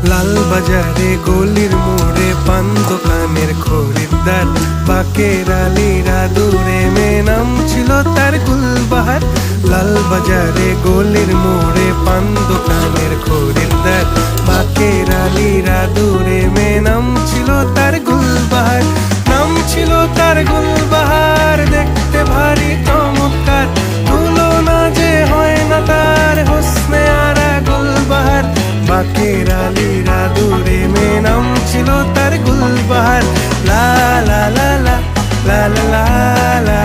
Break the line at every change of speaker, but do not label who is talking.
লাল বাজারে গলির মোড়ে পান দোকানের খরিদ্দার, বাকের আলীরা দূরে মেয়ে নাম ছিল তার গুলবাহার। লাল বাজারে গলির মোড়ে পান দোকানের খরিদ্দার, বাকের আলীরা দূরে মেয়ে নাম ছিল তার গুলবাহার। নাম ছিল তার গুলবাহার, দেখতে ভারী চমৎকার, তুলনা যে হয় না তার হোসনে আরা গুলবাহার। বাকের আলীরা দূরে মেয়ে নাম ছিল তার গুলবাহার। লা লা লা লা লা লা লা লা